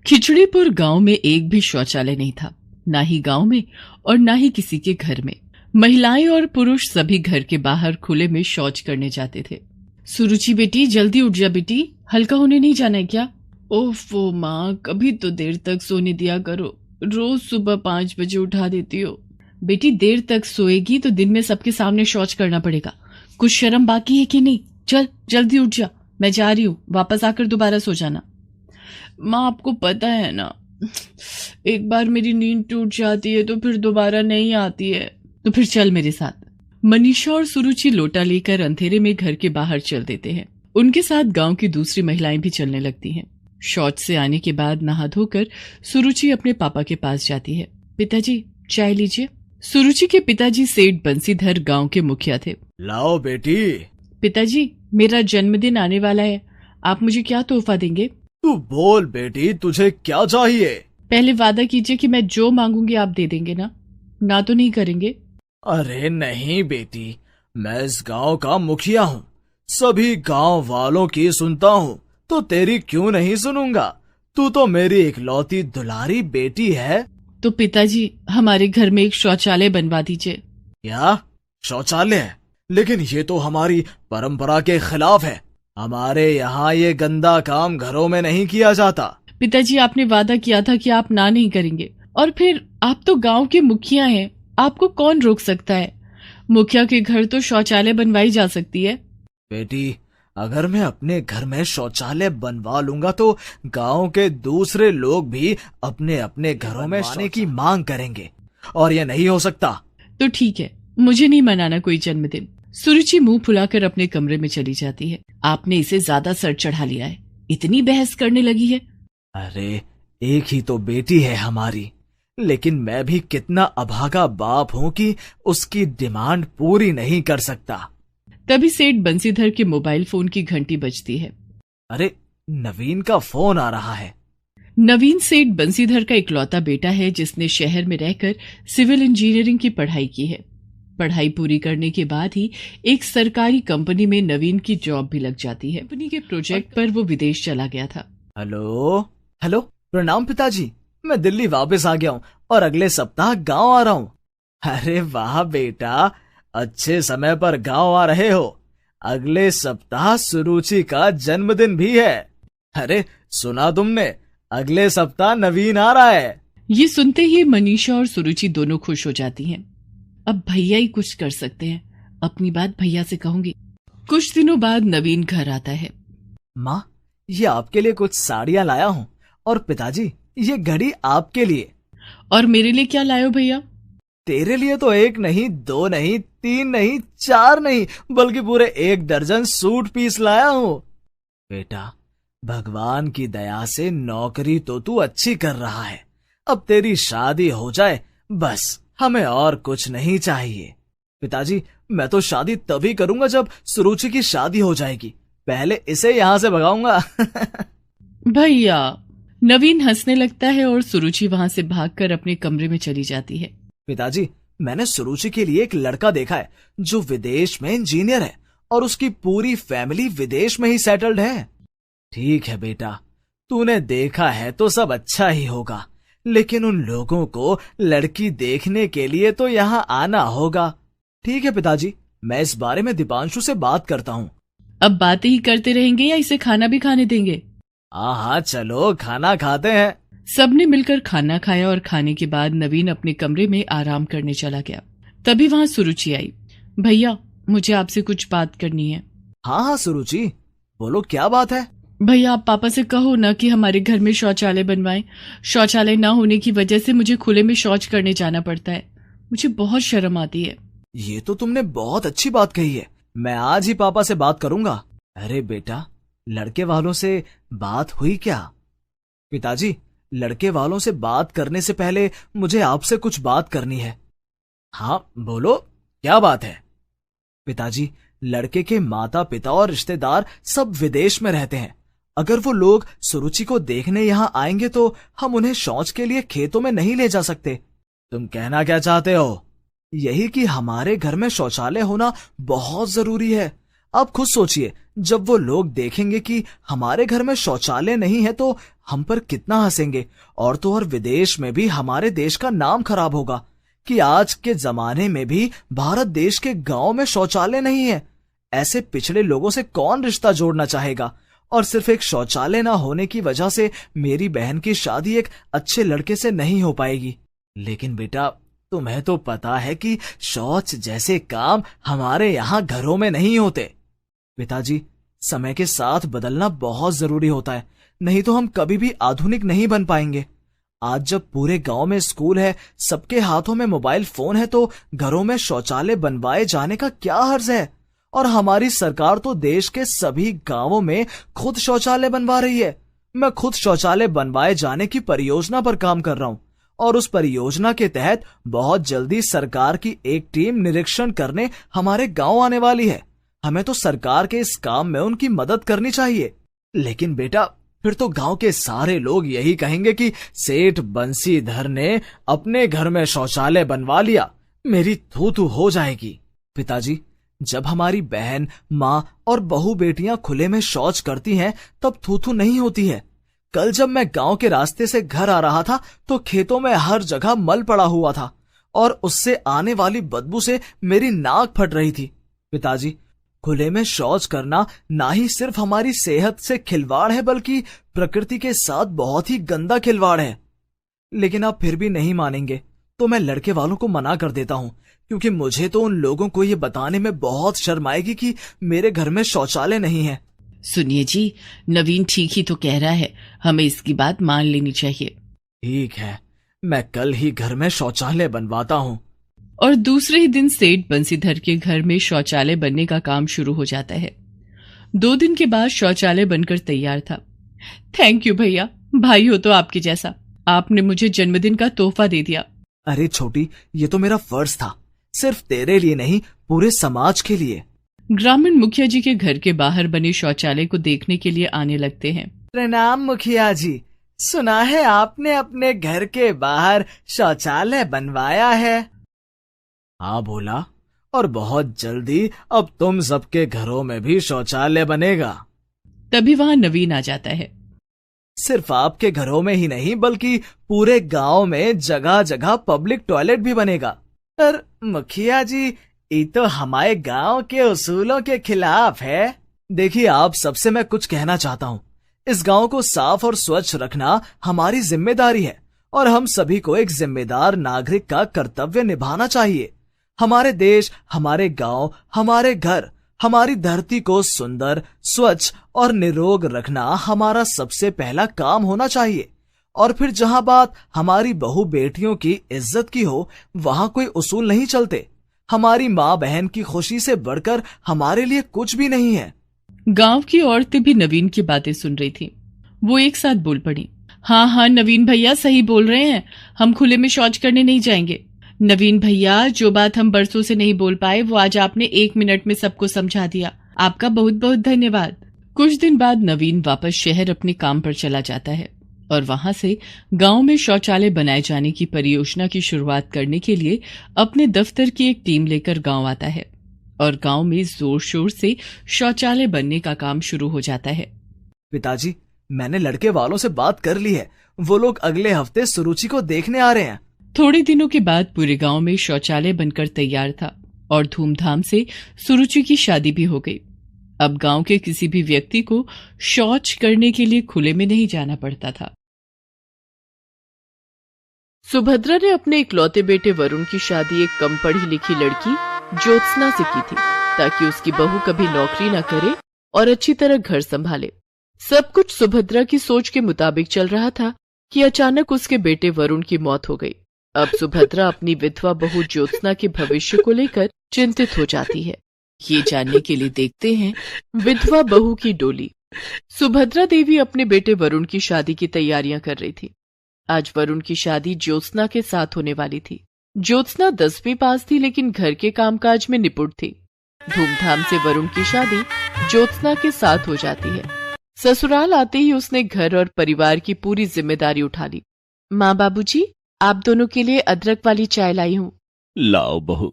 खिचड़ीपुर गांव में एक भी शौचालय नहीं था, ना ही गांव में और ना ही किसी के घर में। महिलाएं और पुरुष सभी घर के बाहर खुले में शौच करने जाते थे। सुरुचि बेटी, जल्दी उठ जा बेटी, हल्का होने नहीं जाना है क्या? ओफो माँ, कभी तो देर तक सोने दिया करो, रोज सुबह 5 बजे उठा देती हो। बेटी, देर तक सोएगी तो दिन में सबके सामने शौच करना पड़ेगा। कुछ शर्म बाकी है कि नहीं? चल जल्दी उठ जा, मैं जा रही हूँ, वापस आकर दोबारा सो जाना। माँ, आपको पता है ना, एक बार मेरी नींद टूट जाती है तो फिर दोबारा नहीं आती है। तो फिर चल मेरे साथ। मनीषा और सुरुचि लोटा लेकर अंधेरे में घर के बाहर चल देते हैं। उनके साथ गांव की दूसरी महिलाएं भी चलने लगती हैं। शौच से आने के बाद नहा धोकर सुरुचि अपने पापा के पास जाती है। पिताजी, चाय लीजिए। सुरुचि के पिताजी सेठ बंसीधर गांव के मुखिया थे। लाओ बेटी। पिताजी, मेरा जन्मदिन आने वाला है, आप मुझे क्या तोहफा देंगे? तू बोल बेटी, तुझे क्या चाहिए? पहले वादा कीजिए कि मैं जो मांगूंगी आप दे देंगे ना? ना तो नहीं करेंगे? अरे नहीं बेटी, मैं इस गांव का मुखिया हूँ, सभी गांव वालों की सुनता हूँ, तो तेरी क्यों नहीं सुनूंगा? तू तो मेरी इकलौती दुलारी बेटी है। तो पिताजी, हमारे घर में एक शौचालय बनवा दीजिए। क्या शौचालय? लेकिन ये तो हमारी परंपरा के खिलाफ है। हमारे यहाँ ये गंदा काम घरों में नहीं किया जाता। पिताजी, आपने वादा किया था कि आप ना नहीं करेंगे, और फिर आप तो गांव के मुखिया हैं, आपको कौन रोक सकता है? मुखिया के घर तो शौचालय बनवाई जा सकती है। बेटी, अगर मैं अपने घर में शौचालय बनवा लूंगा तो गांव के दूसरे लोग भी अपने अपने घरों में आने की मांग करेंगे, और ये नहीं हो सकता। तो ठीक है, मुझे नहीं मनाना कोई जन्मदिन। सुरुचि मुंह फुलाकर अपने कमरे में चली जाती है। आपने इसे ज्यादा सर चढ़ा लिया है, इतनी बहस करने लगी है। अरे एक ही तो बेटी है हमारी, लेकिन मैं भी कितना अभागा बाप हूँ कि उसकी डिमांड पूरी नहीं कर सकता। तभी सेठ बंसीधर के मोबाइल फोन की घंटी बजती है। अरे नवीन का फोन आ रहा है। नवीन सेठ बंसीधर का इकलौता बेटा है जिसने शहर में रहकर सिविल इंजीनियरिंग की पढ़ाई की है। पढ़ाई पूरी करने के बाद ही एक सरकारी कंपनी में नवीन की जॉब भी लग जाती है। कंपनी के प्रोजेक्ट पर वो विदेश चला गया था। हेलो हेलो, प्रणाम पिताजी, मैं दिल्ली वापस आ गया हूँ और अगले सप्ताह गांव आ रहा हूँ। अरे वाह बेटा, अच्छे समय पर गांव आ रहे हो। अगले सप्ताह सुरुचि का जन्मदिन भी है। अरे सुना तुमने, अगले सप्ताह नवीन आ रहा है। ये सुनते ही मनीषा और सुरुचि दोनों खुश हो जाती हैं। अब भैया ही कुछ कर सकते हैं, अपनी बात भैया से कहूंगी। कुछ दिनों बाद नवीन घर आता है। माँ, ये आपके लिए कुछ साड़ियाँ लाया हूँ, और पिताजी ये घड़ी आपके लिए। और मेरे लिए क्या लायो भैया? तेरे लिए तो 1 नहीं, 2 नहीं, 3 नहीं, 4 नहीं, बल्कि पूरे 1 दर्जन सूट पीस लाया हूँ। बेटा, भगवान की दया से नौकरी तो तू अच्छी कर रहा है, अब तेरी शादी हो जाए, बस हमें और कुछ नहीं चाहिए। पिताजी, मैं तो शादी तभी करूंगा जब सुरुचि की शादी हो जाएगी, पहले इसे यहाँ से भगाऊंगा। भैया, नवीन हंसने लगता है और सुरुचि वहां से भागकर अपने कमरे में चली जाती है। पिताजी, मैंने सुरुचि के लिए एक लड़का देखा है जो विदेश में इंजीनियर है, और उसकी पूरी फैमिली विदेश में ही सेटल्ड है। ठीक है बेटा, तूने देखा है तो सब अच्छा ही होगा, लेकिन उन लोगों को लड़की देखने के लिए तो यहाँ आना होगा। ठीक है पिताजी, मैं इस बारे में दीपांशु से बात करता हूँ। अब बातें ही करते रहेंगे या इसे खाना भी खाने देंगे? हाँ, चलो खाना खाते हैं। सबने मिलकर खाना खाया और खाने के बाद नवीन अपने कमरे में आराम करने चला गया। तभी वहां सुरुचि आई। भैया, मुझे आपसे कुछ बात करनी है। हाँ हाँ सुरुचि, बोलो क्या बात है। भैया, आप पापा से कहो ना कि हमारे घर में शौचालय बनवाएं। शौचालय ना होने की वजह से मुझे खुले में शौच करने जाना पड़ता है, मुझे बहुत शर्म आती है। ये तो तुमने बहुत अच्छी बात कही है, मैं आज ही पापा से बात करूंगा। अरे बेटा, लड़के वालों से बात हुई क्या? पिताजी, लड़के वालों से बात करने से पहले मुझे आपसे कुछ बात करनी है। हाँ बोलो, क्या बात है? पिताजी, लड़के के माता पिता और रिश्तेदार सब विदेश में रहते हैं। अगर वो लोग सुरुचि को देखने यहाँ आएंगे तो हम उन्हें शौच के लिए खेतों में नहीं ले जा सकते। तुम कहना क्या चाहते हो? यही कि हमारे घर में शौचालय होना बहुत जरूरी है। आप खुद सोचिए, जब वो लोग देखेंगे कि हमारे घर में शौचालय नहीं है तो हम पर कितना हंसेंगे। और तो और विदेश में भी हमारे देश का नाम खराब होगा कि आज के जमाने में भी भारत देश के गांव में शौचालय नहीं है। ऐसे पिछड़े लोगों से कौन रिश्ता जोड़ना चाहेगा। और सिर्फ एक शौचालय ना होने की वजह से मेरी बहन की शादी एक अच्छे लड़के से नहीं हो पाएगी। लेकिन बेटा, तुम्हें तो पता है कि शौच जैसे काम हमारे यहाँ घरों में नहीं होते। पिताजी, समय के साथ बदलना बहुत जरूरी होता है, नहीं तो हम कभी भी आधुनिक नहीं बन पाएंगे। आज जब पूरे गांव में स्कूल है, सबके हाथों में मोबाइल फोन है, तो घरों में शौचालय बनवाए जाने का क्या हर्ज है। और हमारी सरकार तो देश के सभी गांवों में खुद शौचालय बनवा रही है। मैं खुद शौचालय बनवाए जाने की परियोजना पर काम कर रहा हूं और उस परियोजना के तहत बहुत जल्दी सरकार की एक टीम निरीक्षण करने हमारे गांव आने वाली है। हमें तो सरकार के इस काम में उनकी मदद करनी चाहिए। लेकिन बेटा, फिर तो गांव के सारे लोग यही कहेंगे कि सेठ बंसीधर ने अपने घर में शौचालय बनवा लिया, मेरी थू थू हो जाएगी। पिताजी, जब हमारी बहन, माँ और बहू बेटियां खुले में शौच करती हैं तब थू थू नहीं होती है। कल जब मैं गांव के रास्ते से घर आ रहा था तो खेतों में हर जगह मल पड़ा हुआ था और उससे आने वाली बदबू से मेरी नाक फट रही थी। पिताजी, खुले में शौच करना ना ही सिर्फ हमारी सेहत से खिलवाड़ है बल्कि प्रकृति के साथ बहुत ही गंदा खिलवाड़ है। लेकिन आप फिर भी नहीं मानेंगे तो मैं लड़के वालों को मना कर देता हूँ, क्योंकि मुझे तो उन लोगों को ये बताने में बहुत शर्म आएगी कि मेरे घर में शौचालय नहीं है। सुनिए जी, नवीन ठीक ही तो कह रहा है, हमें इसकी बात मान लेनी चाहिए। ठीक है, मैं कल ही घर में शौचालय बनवाता हूँ। और दूसरे ही दिन सेठ बंसीधर के घर में शौचालय बनने का काम शुरू हो जाता है। 2 दिन के बाद शौचालय बनकर तैयार था। थैंक यू भैया, भाई हो तो आपके जैसा, आपने मुझे जन्मदिन का तोहफा दे दिया। अरे छोटी, ये तो मेरा फर्ज था, सिर्फ तेरे लिए नहीं पूरे समाज के लिए। ग्रामीण मुखिया जी के घर के बाहर बने शौचालय को देखने के लिए आने लगते हैं। प्रणाम मुखिया जी, सुना है आपने अपने घर के बाहर शौचालय बनवाया है। हाँ भोला, और बहुत जल्दी अब तुम सबके घरों में भी शौचालय बनेगा। तभी वहाँ नवीन आ जाता है। सिर्फ आपके घरों में ही नहीं बल्कि पूरे गांव में जगह जगह पब्लिक टॉयलेट भी बनेगा। पर मुखिया जी, ये तो हमारे गांव के उसूलों के खिलाफ है। देखिए, आप सबसे मैं कुछ कहना चाहता हूँ। इस गांव को साफ और स्वच्छ रखना हमारी जिम्मेदारी है और हम सभी को एक जिम्मेदार नागरिक का कर्तव्य निभाना चाहिए। हमारे देश, हमारे गांव, हमारे घर, हमारी धरती को सुंदर, स्वच्छ और निरोग रखना हमारा सबसे पहला काम होना चाहिए। और फिर जहां बात हमारी बहू बेटियों की इज्जत की हो, वहां कोई उसूल नहीं चलते। हमारी माँ बहन की खुशी से बढ़कर हमारे लिए कुछ भी नहीं है। गांव की औरतें भी नवीन की बातें सुन रही थी। वो एक साथ बोल पड़ी, हाँ हाँ नवीन भैया सही बोल रहे हैं, हम खुले में शौच करने नहीं जाएंगे। नवीन भैया, जो बात हम बरसों से नहीं बोल पाए वो आज आपने 1 मिनट में सबको समझा दिया, आपका बहुत बहुत धन्यवाद। कुछ दिन बाद नवीन वापस शहर अपने काम पर चला जाता है और वहां से गांव में शौचालय बनाए जाने की परियोजना की शुरुआत करने के लिए अपने दफ्तर की एक टीम लेकर गांव आता है और गांव में जोर शोर से शौचालय बनने का काम शुरू हो जाता है। पिताजी, मैंने लड़के वालों से बात कर ली है, वो लोग अगले हफ्ते सुरुचि को देखने आ रहे हैं। थोड़े दिनों के बाद पूरे गांव में शौचालय बनकर तैयार था और धूमधाम से सुरुचि की शादी भी हो गई। अब गांव के किसी भी व्यक्ति को शौच करने के लिए खुले में नहीं जाना पड़ता था। सुभद्रा ने अपने इकलौते बेटे वरुण की शादी एक कम पढ़ी लिखी लड़की ज्योत्सना से की थी ताकि उसकी बहू कभी नौकरी न करे और अच्छी तरह घर संभाले। सब कुछ सुभद्रा की सोच के मुताबिक चल रहा था कि अचानक उसके बेटे वरुण की मौत हो गई। अब सुभद्रा अपनी विधवा बहू ज्योत्सना के भविष्य को लेकर चिंतित हो जाती है। ये जानने के लिए देखते हैं विधवा बहू की डोली। सुभद्रा देवी अपने बेटे वरुण की शादी की तैयारियां कर रही थी। आज वरुण की शादी ज्योत्सना के साथ होने वाली थी। ज्योत्सना 10वीं पास थी लेकिन घर के कामकाज में निपुण थी। धूमधाम से वरुण की शादी ज्योत्सना के साथ हो जाती है। ससुराल आते ही उसने घर और परिवार की पूरी जिम्मेदारी उठा ली। माँ बाबूजी, आप दोनों के लिए अदरक वाली चाय लाई हूँ। लाओ बहू,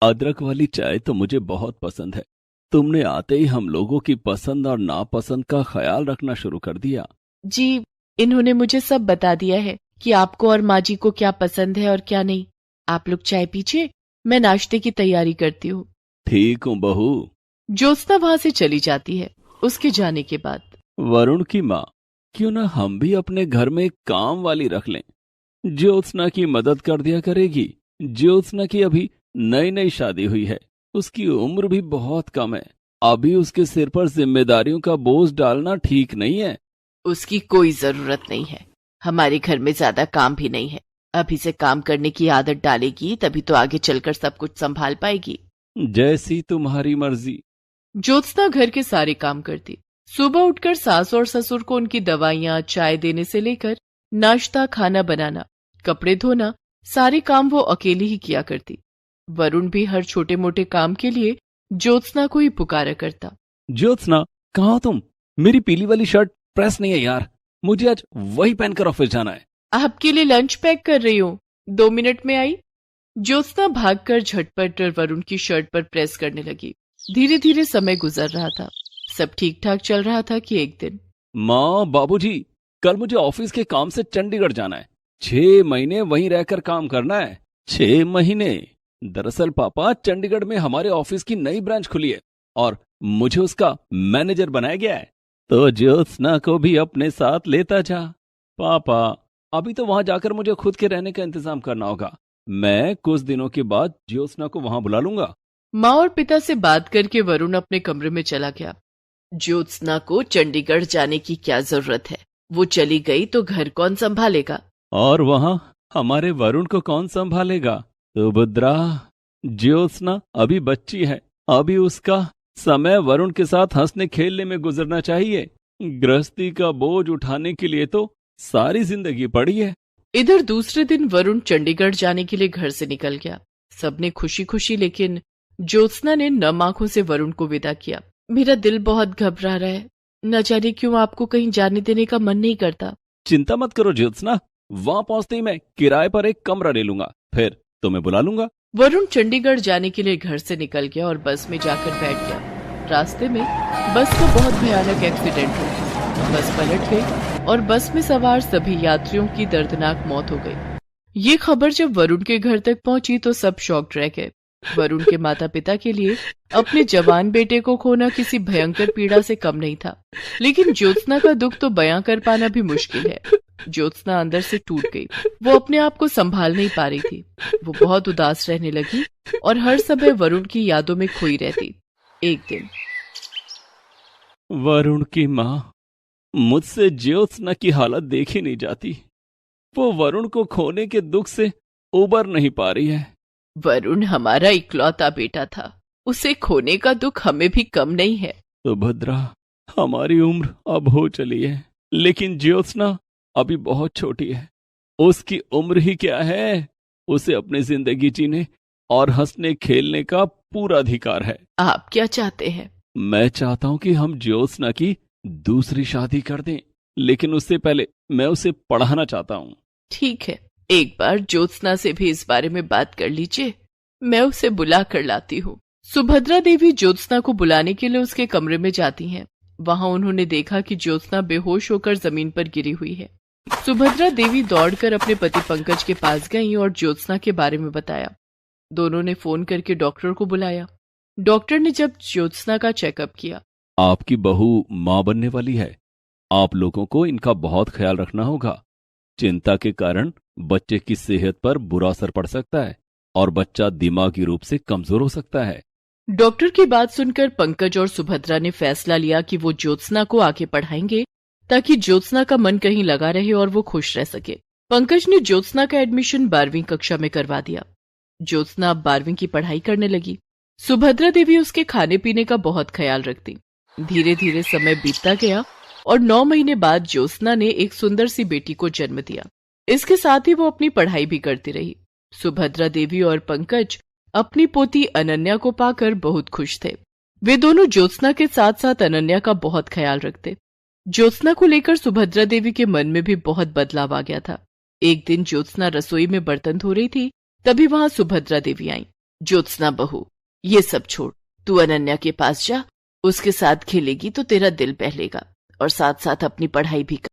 अदरक वाली चाय तो मुझे बहुत पसंद है। तुमने आते ही हम लोगों की पसंद और नापसंद का ख्याल रखना शुरू कर दिया। जी, इन्होंने मुझे सब बता दिया है कि आपको और माँ जी को क्या पसंद है और क्या नहीं। आप लोग चाय पीजिए, मैं नाश्ते की तैयारी करती हूँ। ठीक हूँ बहू। ज्योत्सना वहां से चली जाती है। उसके जाने के बाद वरुण की माँ, क्यों ना हम भी अपने घर में एक काम वाली रख लें। ज्योत्सना की मदद कर दिया करेगी। ज्योत्सना की अभी नई नई शादी हुई है, उसकी उम्र भी बहुत कम है। अभी उसके सिर पर जिम्मेदारियों का बोझ डालना ठीक नहीं है। उसकी कोई जरूरत नहीं है। हमारे घर में ज्यादा काम भी नहीं है। अभी से काम करने की आदत डालेगी तभी तो आगे चलकर सब कुछ संभाल पाएगी। जैसी तुम्हारी मर्जी। ज्योत्सना घर के सारे काम करती। सुबह उठकर सास और ससुर को उनकी दवाइयां, चाय देने से लेकर नाश्ता, खाना बनाना, कपड़े धोना, सारे काम वो अकेली ही किया करती। वरुण भी हर छोटे मोटे काम के लिए ज्योत्सना को ही पुकारा करता। ज्योत्सना, कहाँ हो तुम? मेरी पीली वाली शर्ट प्रेस नहीं है यार, मुझे आज वही पहनकर ऑफिस जाना है। आपके लिए लंच पैक कर रही हूँ, 2 मिनट में आई। ज्योत्सना भागकर झटपट वरुण की शर्ट पर प्रेस करने लगी। धीरे धीरे समय गुजर रहा था। सब ठीक ठाक चल रहा था कि एक दिन माँ, बाबूजी, कल मुझे ऑफिस के काम से चंडीगढ़ जाना है। 6 महीने वहीं रहकर काम करना है। 6 महीने? दरअसल पापा, चंडीगढ़ में हमारे ऑफिस की नई ब्रांच खुली है और मुझे उसका मैनेजर बनाया गया है। तो ज्योत्सना को भी अपने साथ लेता जा। पापा, अभी तो वहां जाकर मुझे खुद के रहने का इंतजाम करना होगा। मैं कुछ दिनों के बाद ज्योत्सना को वहां बुला लूंगा। माँ और पिता से बात करके वरुण अपने कमरे में चला गया। ज्योत्सना को चंडीगढ़ जाने की क्या जरूरत है? वो चली गई तो घर कौन संभालेगा? और वहां हमारे वरुण को कौन संभालेगा? सुभद्रा, ज्योत्सना अभी बच्ची है। अभी उसका समय वरुण के साथ हंसने खेलने में गुजरना चाहिए। गृहस्थी का बोझ उठाने के लिए तो सारी जिंदगी पड़ी है। इधर दूसरे दिन वरुण चंडीगढ़ जाने के लिए घर से निकल गया। सबने खुशी खुशी, लेकिन ज्योत्सना ने नम आंखों से वरुण को विदा किया। मेरा दिल बहुत घबरा रहा है, न जाने क्यों आपको कहीं जाने देने का मन नहीं करता। चिंता मत करो ज्योत्सना, वहां पहुंचते ही मैं किराए पर एक कमरा ले लूंगा, फिर तुम्हें बुला लूंगा। वरुण चंडीगढ़ जाने के लिए घर से निकल गया और बस में जाकर बैठ गया। रास्ते में बस का बहुत भयानक एक्सीडेंट हो गया। बस पलट गई और बस में सवार सभी यात्रियों की दर्दनाक मौत हो गई। ये खबर जब वरुण के घर तक पहुंची तो सब शॉक्ड रह गए। वरुण के माता पिता के लिए अपने जवान बेटे को खोना किसी भयंकर पीड़ा से कम नहीं था, लेकिन ज्योत्सना का दुख तो बयां कर पाना भी मुश्किल है। ज्योत्सना अंदर से टूट गई। वो अपने आप को संभाल नहीं पा रही थी। वो बहुत उदास रहने लगी और हर समय वरुण की यादों में खोई रहती। एक दिन वरुण की माँ, मुझसे ज्योत्सना की हालत देखी नहीं जाती। वो वरुण को खोने के दुख से उबर नहीं पा रही है। वरुण हमारा इकलौता बेटा था, उसे खोने का दुख हमें भी कम नहीं है। सुभद्रा, हमारी उम्र अब हो चली है, लेकिन ज्योत्सना अभी बहुत छोटी है। उसकी उम्र ही क्या है? उसे अपनी जिंदगी जीने और हंसने खेलने का पूरा अधिकार है। आप क्या चाहते हैं? मैं चाहता हूं कि हम ज्योत्सना की दूसरी शादी कर दें, लेकिन उससे पहले मैं उसे पढ़ाना चाहता हूं। ठीक है, एक बार ज्योत्सना से भी इस बारे में बात कर लीजिए। मैं उसे बुला कर लाती हूँ। सुभद्रा देवी ज्योत्सना को बुलाने के लिए उसके कमरे में जाती हैं। वहां उन्होंने देखा कि ज्योत्सना बेहोश होकर जमीन पर गिरी हुई है। सुभद्रा देवी दौड़कर अपने पति पंकज के पास गईं और ज्योत्सना के बारे में बताया। दोनों ने फोन करके डॉक्टर को बुलाया। डॉक्टर ने जब ज्योत्सना का चेकअप किया, आपकी बहू मां बनने वाली है। आप लोगों को इनका बहुत ख्याल रखना होगा। चिंता के कारण बच्चे की सेहत पर बुरा असर पड़ सकता है और बच्चा दिमागी रूप से कमजोर हो सकता है। डॉक्टर की बात सुनकर पंकज और सुभद्रा ने फैसला लिया कि वो ज्योत्सना को आगे पढ़ाएंगे ताकि ज्योत्सना का मन कहीं लगा रहे और वो खुश रह सके। पंकज ने ज्योत्सना का एडमिशन 12वीं कक्षा में करवा दिया। ज्योत्सना अब 12वीं की पढ़ाई करने लगी। सुभद्रा देवी उसके खाने पीने का बहुत ख्याल रखती। धीरे धीरे समय बीतता गया और 9 महीने बाद ज्योत्सना ने एक सुंदर सी बेटी को जन्म दिया। इसके साथ ही वो अपनी पढ़ाई भी करती रही। सुभद्रा देवी और पंकज अपनी पोती अनन्या को पाकर बहुत खुश थे। वे दोनों ज्योत्सना के साथ साथ अनन्या का बहुत ख्याल रखते। ज्योत्सना को लेकर सुभद्रा देवी के मन में भी बहुत बदलाव आ गया था। एक दिन ज्योत्सना रसोई में बर्तन धो रही थी, तभी वहां सुभद्रा देवी आई। ज्योत्सना बहू, ये सब छोड़, तू अनन्या के पास जा, उसके साथ खेलेगी तो तेरा दिल बहलेगा और साथ साथ अपनी पढ़ाई भी कर।